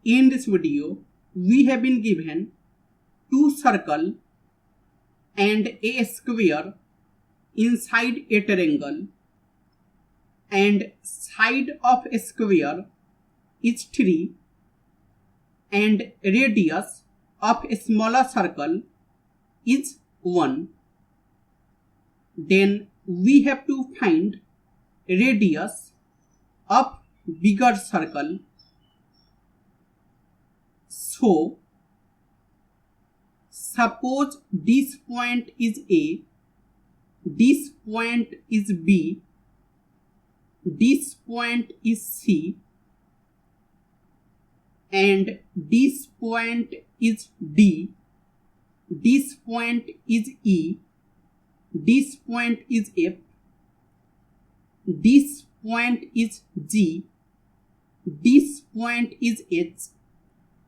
In this video, we have been given two circles and a square inside a triangle, and side of a square is 3 and radius of a smaller circle is 1. Then we have to find radius of bigger circle. So suppose this point is A, this point is B, this point is C, and this point is D, this point is E, this point is F, this point is G, this point is H,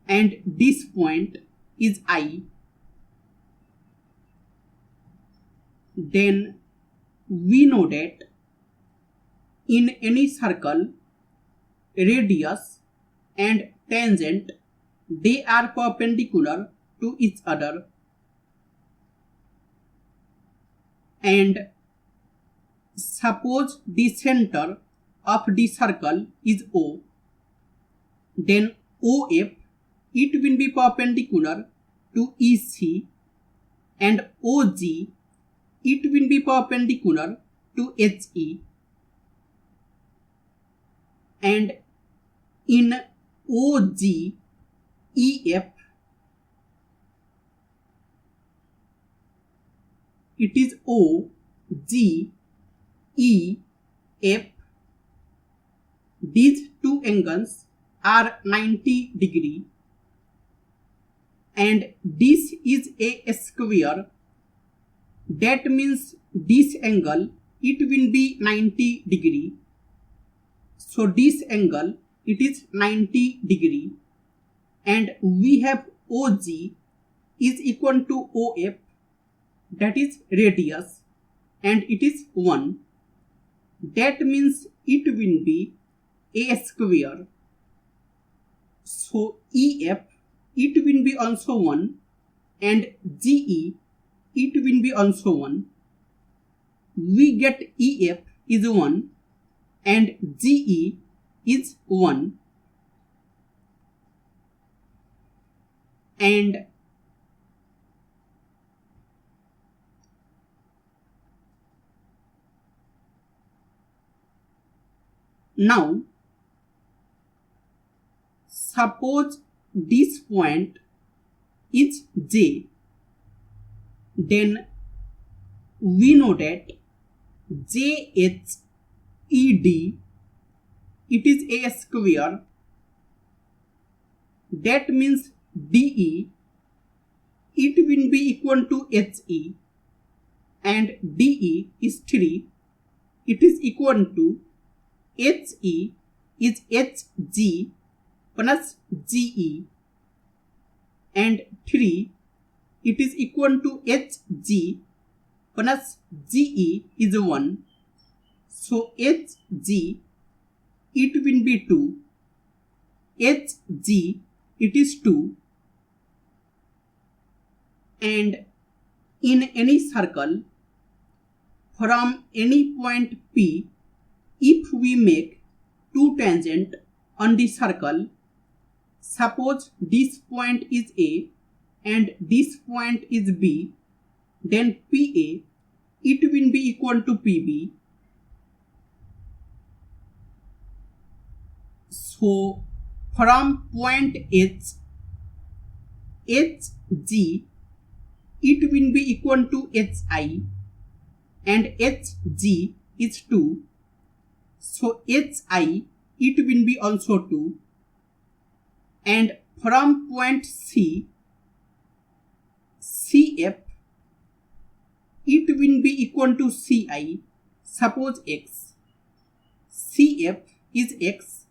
and this point is I. Then we know that in any circle, radius and tangent, they are perpendicular to each other. And suppose the center of the circle is O, then OF, it will be perpendicular to EC, and OG, it will be perpendicular to HE. And in OG, EF, it is O, G, E, F. These two angles are 90 degree, and this is a square. That means this angle, it will be 90 degree. So this angle, it is 90 degree, and we have OG is equal to OF, that is radius, and it is 1. That means it will be a square. So EF, it will be also 1, and GE, it will be also 1. We get EF is 1 and GE is 1. And now suppose this point is J, then we know that JHED, it is a square. That means DE, it will be equal to HE, and DE is 3. It is equal to HE is HG plus GE, and 3, it is equal to HG plus GE is 1. So HG, it will be 2. HG, it is 2. And in any circle, from any point P, if we make two tangents on the circle, suppose this point is A and this point is B, then PA, it will be equal to PB. So from point H, HG, it will be equal to HI, and HG is 2. So HI, it will be also 2. And from point C, CF, it will be equal to CI. Suppose X. CF is X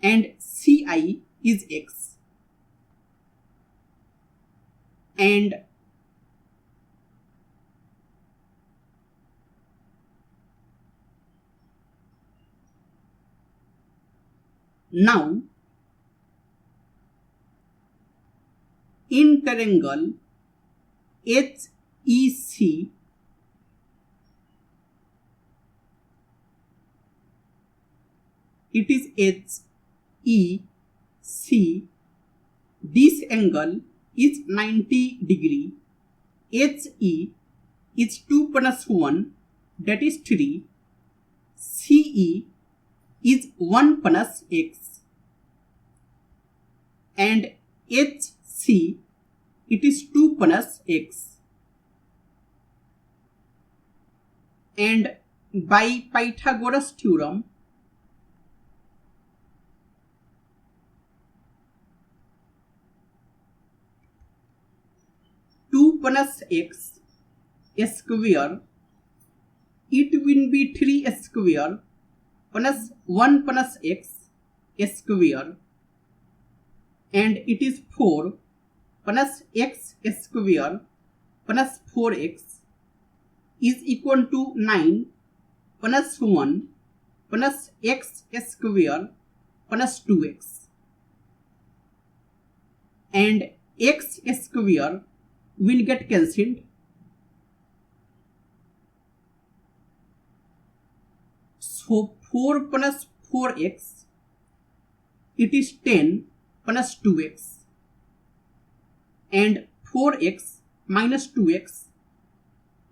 and CI is X. And now in triangle HEC, it is HEC, this angle is 90 degree. HE is 2 plus 1, that is 3. CE is 1 plus x. And HC, it is 2 plus x. And by Pythagoras theorem, plus x square, it will be 3 square plus 1 plus x square, and it is 4 plus x square plus 4x is equal to 9 plus 1 plus x square plus 2x, and x square will get cancelled. So 4 plus 4x, it is 10 plus 2x, and 4x minus 2x,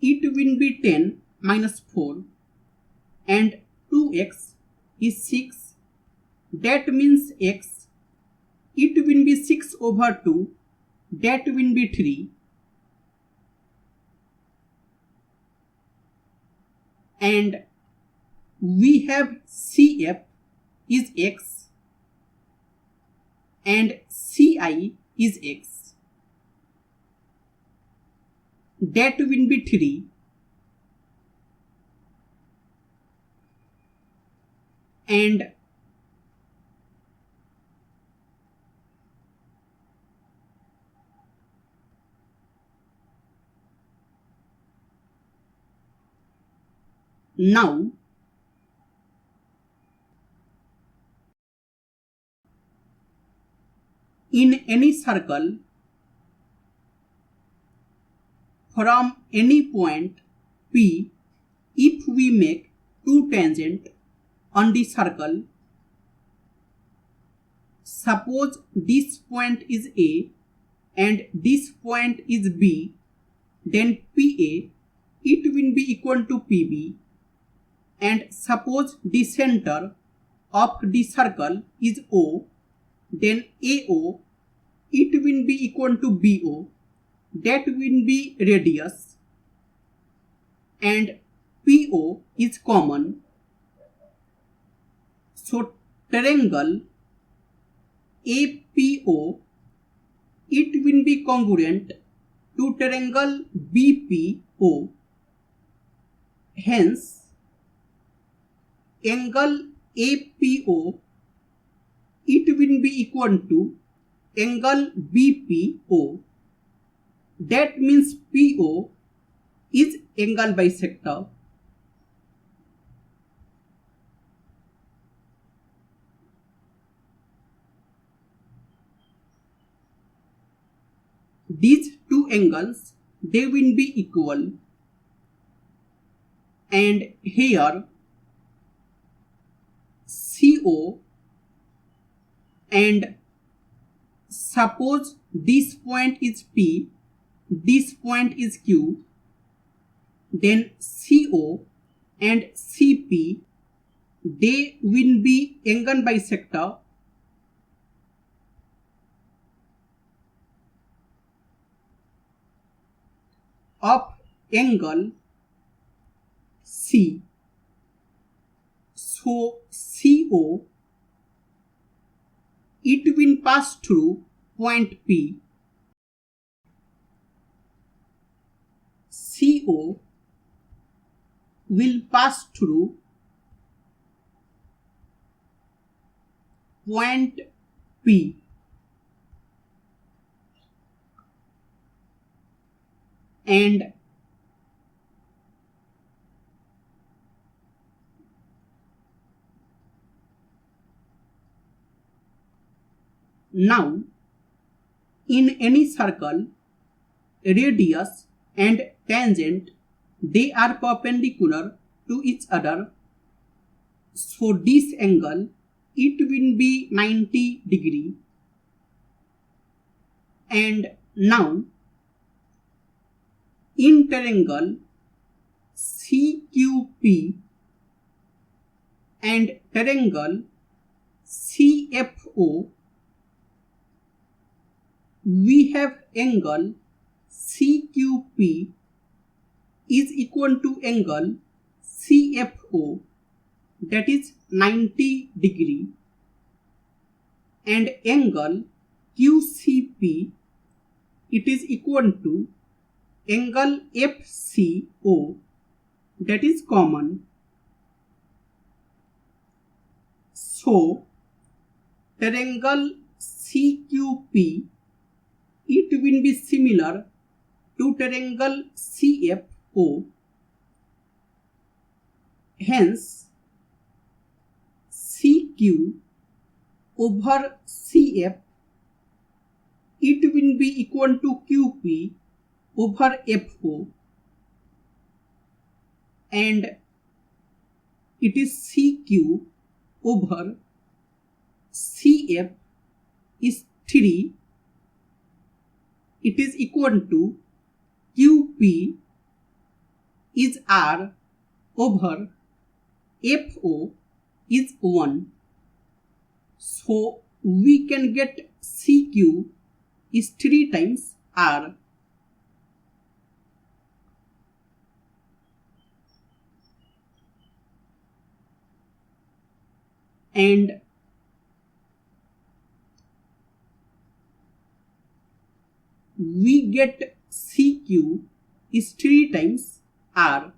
it will be 10 minus 4, and 2x is 6, that means x, it will be 6 over 2, that will be 3. And we have CF is x and CI is x, that will be 3. And now in any circle from any point P, if we make two tangents on the circle, suppose this point is A and this point is B, then PA, it will be equal to PB, and suppose the center of the circle is O, then AO, it will be equal to BO, that will be radius, and PO is common. So triangle APO, it will be congruent to triangle BPO. Hence, angle APO, it will be equal to angle BPO. That means PO is angle bisector. These two angles, they will be equal, and here CO, and suppose this point is P, this point is Q, then CO and CP, they will be angle bisector of angle C. So CO, it will pass through point P. CO will pass through point P. And now in any circle, radius and tangent, they are perpendicular to each other. So this angle, it will be 90 degree. And now in triangle CQP and triangle CFO, we have angle CQP is equal to angle CFO, that is 90 degree, and angle QCP, it is equal to angle FCO, that is common. So triangle CQP, it will be similar to triangle CFO. Hence CQ over CF, it will be equal to QP over FO, and it is CQ over CF is 3, it is equal to QP is R over FO is 1. So we can get CQ is 3 times R. And we get CQ is 3 times R,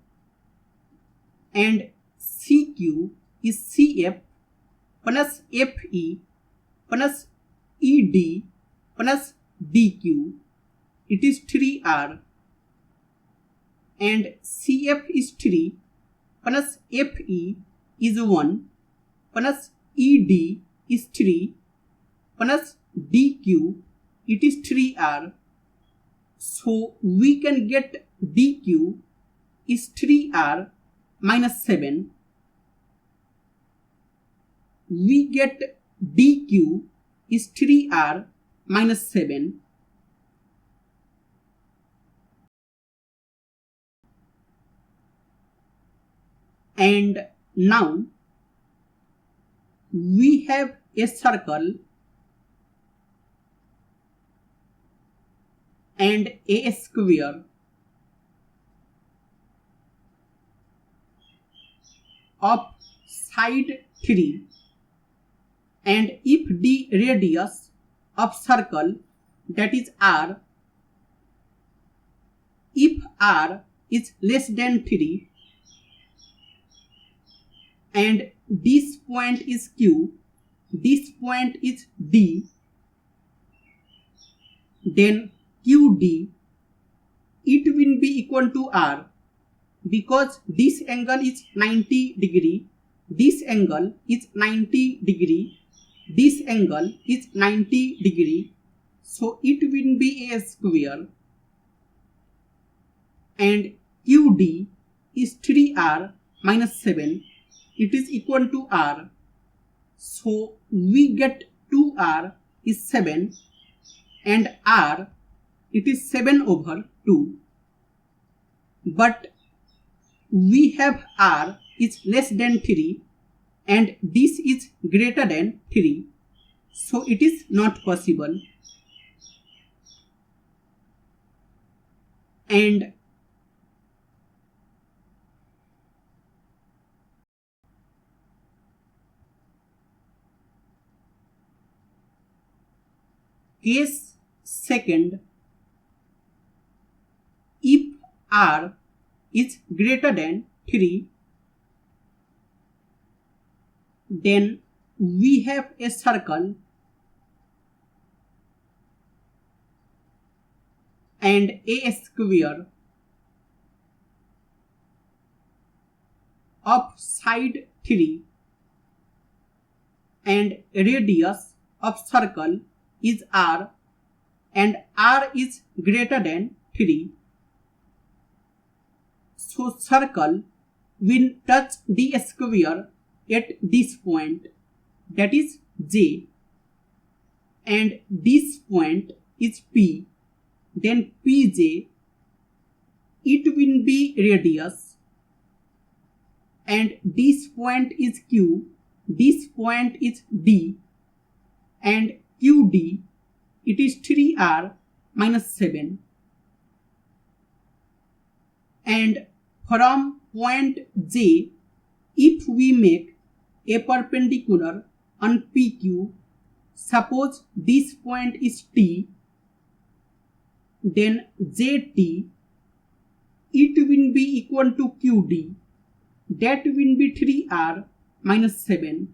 and CQ is CF plus FE plus ED plus DQ, it is 3R, and CF is 3 plus FE is 1 plus ED is 3 plus DQ, it is 3R. So we can get DQ is 3R minus 7. We get DQ is 3R minus 7. And now we have a circle and a square of side 3, and if the radius of circle, that is R, if R is less than 3 and this point is Q, this point is D, then QD, it will be equal to R, because this angle is 90 degree, this angle is 90 degree, this angle is 90 degree, so it will be a square, and QD is 3R minus 7, it is equal to R, so we get 2R is 7, and R, it is 7 over 2, but we have R is less than 3 and this is greater than 3, so it is not possible. And case second, if R is greater than 3, then we have a circle and a square of side 3, and radius of circle is R, and r is greater than 3. So circle will touch d square at this point, that is J, and this point is P, then PJ, it will be radius, and this point is Q, this point is D, and QD, it is 3r minus 7. And from point J, if we make a perpendicular on PQ, suppose this point is T, then JT, it will be equal to QD, that will be 3r minus 7,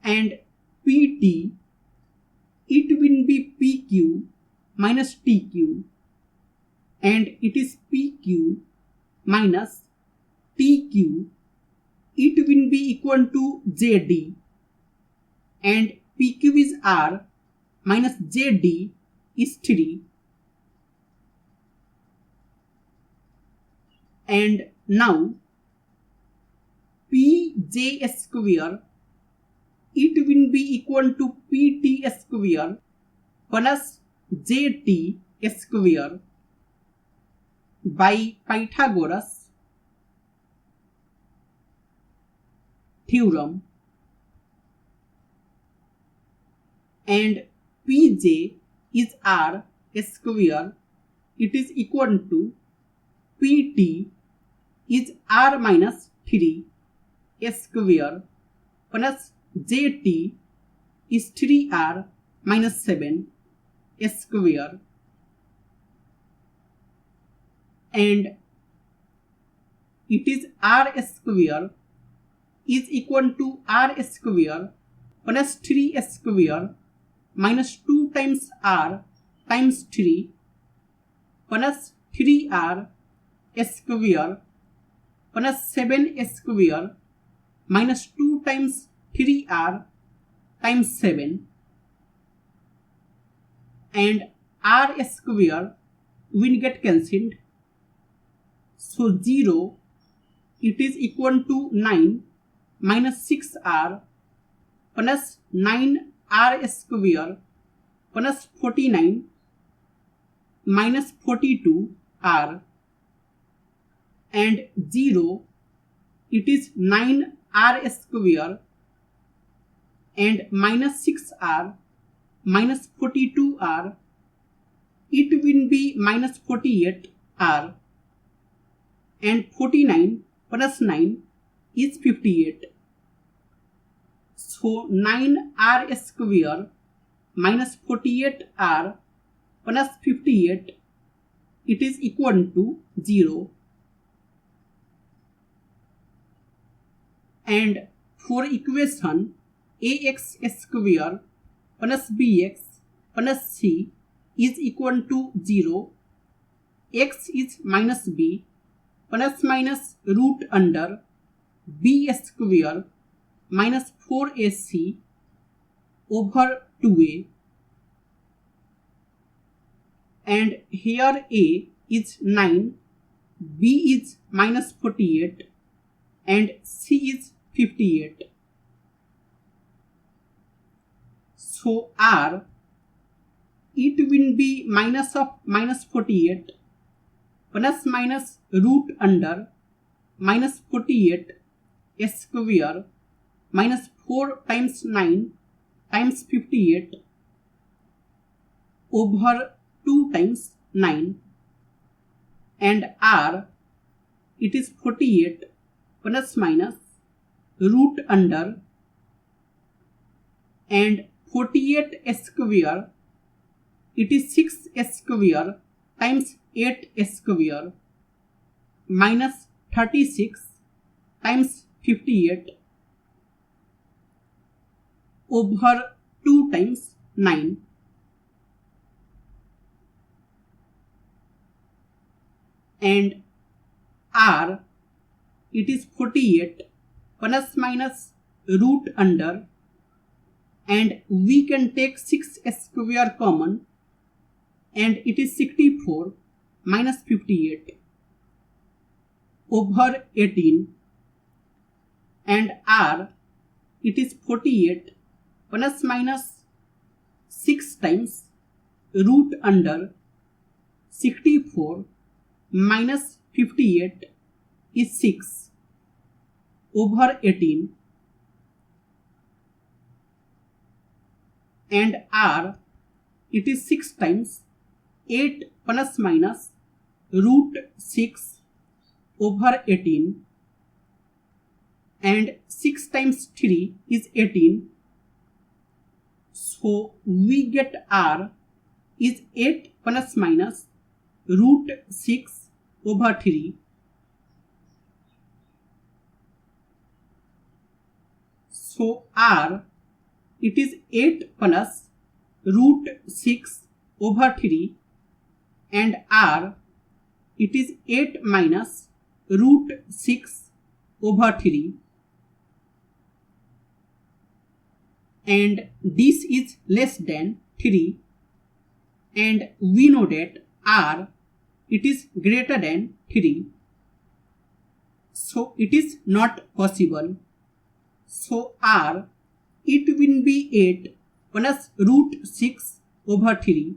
and PT, it will be PQ minus TQ, and it is PQ minus TQ, it will be equal to JD, and PQ is R minus JD is 3. And now PJ square, it will be equal to PT square plus JT square by Pythagoras theorem, and Pj is r square, it is equal to Pt is r minus 3 square plus Jt is 3r minus 7 square, and it is r square is equal to r square plus 3 square minus 2 times r times 3 plus 3r square plus 7 square minus 2 times 3r times 7, and r square will get cancelled. So 0, it is equal to 9 minus 6r plus 9r square plus 49 minus 42r, and 0, it is 9r square and minus 6r minus 42r, it will be minus 48r, and 49 plus 9 is 58. So 9r square minus 48r plus 58, it is equal to 0. And for equation ax square plus bx plus c is equal to 0, x is minus b plus minus root under b square minus 4ac over 2a, and here a is 9, b is minus 48, and c is 58. So r, it will be minus of minus 48 plus minus root under minus 48 square minus 4 times 9 times 58 over 2 times 9, and r, it is 48 plus minus root under, and 48 square, it is 6 square times 8 square minus 36 times 58 over 2 times 9, and r, it is 48 plus minus root under and we can take 6 square common, and it is 64 minus 58 over 18, and r, it is 48 plus minus 6 times root under 64 minus 58 is 6 over 18, and r, it is 6 times 8 plus minus root 6 over 18, and 6 times 3 is 18. So we get r is 8 plus minus root 6 over 3. So r, it is 8 plus root 6 over 3, and r, it is 8 minus root 6 over 3, and this is less than 3, and we know that r, it is greater than 3, so it is not possible. So r, it will be 8 plus root 6 over 3,